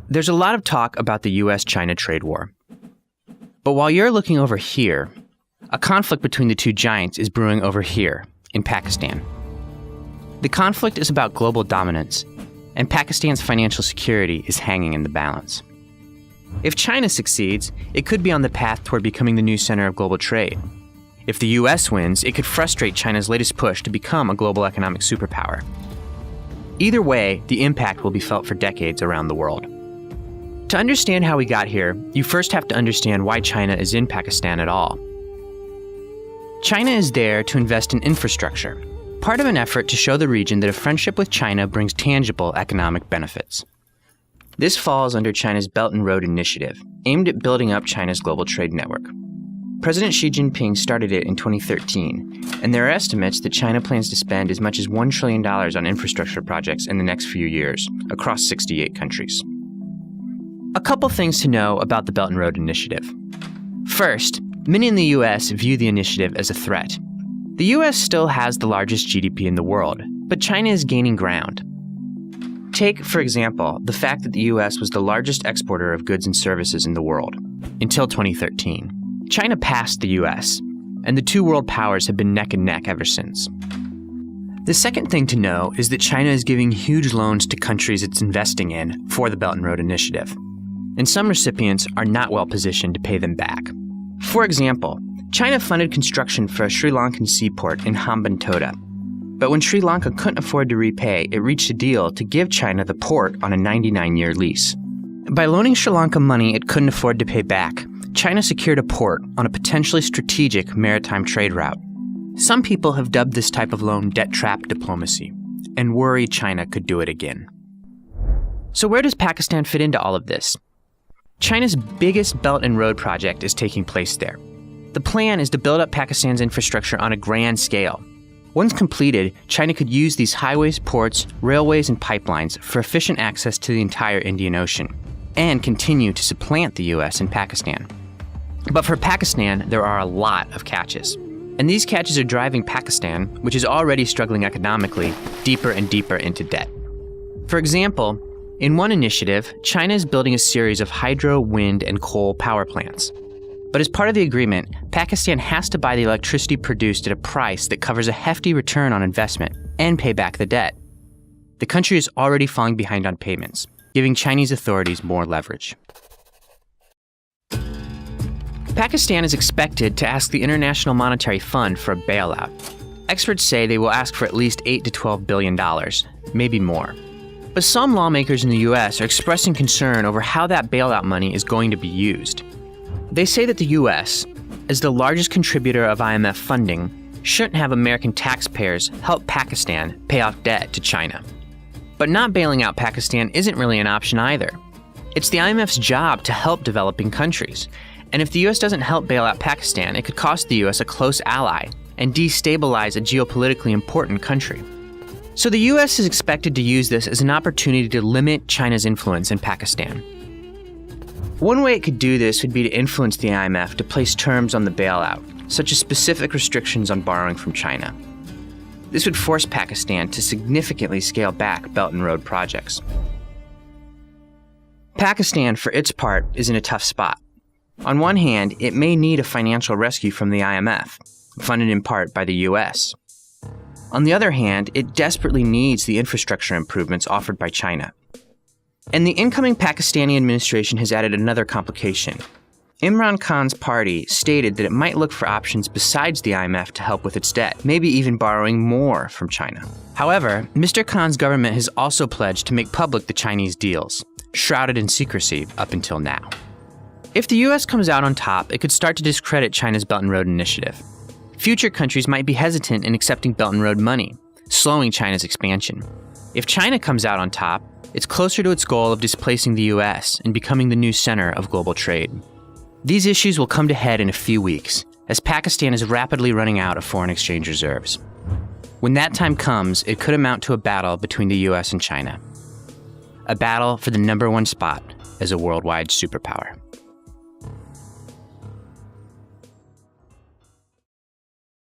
There's a lot of talk about the US-China trade war. But while you're looking over here, a conflict between the two giants is brewing over here, in Pakistan. The conflict is about global dominance, and Pakistan's financial security is hanging in the balance. If China succeeds, it could be on the path toward becoming the new center of global trade. If the US wins, it could frustrate China's latest push to become a global economic superpower. Either way, the impact will be felt for decades around the world. To understand how we got here, you first have to understand why China is in Pakistan at all. China is there to invest in infrastructure, part of an effort to show the region that a friendship with China brings tangible economic benefits. This falls under China's Belt and Road Initiative, aimed at building up China's global trade network. President Xi Jinping started it in 2013, and there are estimates that China plans to spend as much as $1 trillion on infrastructure projects in the next few years, across 68 countries. A couple things to know about the Belt and Road Initiative. First, many in the US view the initiative as a threat. The US still has the largest GDP in the world, but China is gaining ground. Take, for example, the fact that the US was the largest exporter of goods and services in the world, until 2013. China passed the US, and the two world powers have been neck and neck ever since. The second thing to know is that China is giving huge loans to countries it's investing in for the Belt and Road Initiative, and some recipients are not well positioned to pay them back. For example, China funded construction for a Sri Lankan seaport in Hambantota, but when Sri Lanka couldn't afford to repay, it reached a deal to give China the port on a 99-year lease. By loaning Sri Lanka money it couldn't afford to pay back, China secured a port on a potentially strategic maritime trade route. Some people have dubbed this type of loan debt trap diplomacy, and worry China could do it again. So where does Pakistan fit into all of this? China's biggest Belt and Road project is taking place there. The plan is to build up Pakistan's infrastructure on a grand scale. Once completed, China could use these highways, ports, railways, and pipelines for efficient access to the entire Indian Ocean, and continue to supplant the US in Pakistan. But for Pakistan, there are a lot of catches. And these catches are driving Pakistan, which is already struggling economically, deeper and deeper into debt. For example, in one initiative, China is building a series of hydro, wind, and coal power plants. But as part of the agreement, Pakistan has to buy the electricity produced at a price that covers a hefty return on investment and pay back the debt. The country is already falling behind on payments, giving Chinese authorities more leverage. Pakistan is expected to ask the International Monetary Fund for a bailout. Experts say they will ask for at least $8 to $12 billion, maybe more. But some lawmakers in the US are expressing concern over how that bailout money is going to be used. They say that the US, as the largest contributor of IMF funding, shouldn't have American taxpayers help Pakistan pay off debt to China. But not bailing out Pakistan isn't really an option either. It's the IMF's job to help developing countries. And if the US doesn't help bail out Pakistan, it could cost the US a close ally and destabilize a geopolitically important country. So the US is expected to use this as an opportunity to limit China's influence in Pakistan. One way it could do this would be to influence the IMF to place terms on the bailout, such as specific restrictions on borrowing from China. This would force Pakistan to significantly scale back Belt and Road projects. Pakistan, for its part, is in a tough spot. On one hand, it may need a financial rescue from the IMF, funded in part by the US. On the other hand, it desperately needs the infrastructure improvements offered by China. And the incoming Pakistani administration has added another complication. Imran Khan's party stated that it might look for options besides the IMF to help with its debt, maybe even borrowing more from China. However, Mr. Khan's government has also pledged to make public the Chinese deals, shrouded in secrecy up until now. If the US comes out on top, it could start to discredit China's Belt and Road Initiative. Future countries might be hesitant in accepting Belt and Road money, slowing China's expansion. If China comes out on top, it's closer to its goal of displacing the US and becoming the new center of global trade. These issues will come to head in a few weeks, as Pakistan is rapidly running out of foreign exchange reserves. When that time comes, it could amount to a battle between the US and China. A battle for the #1 spot as a worldwide superpower.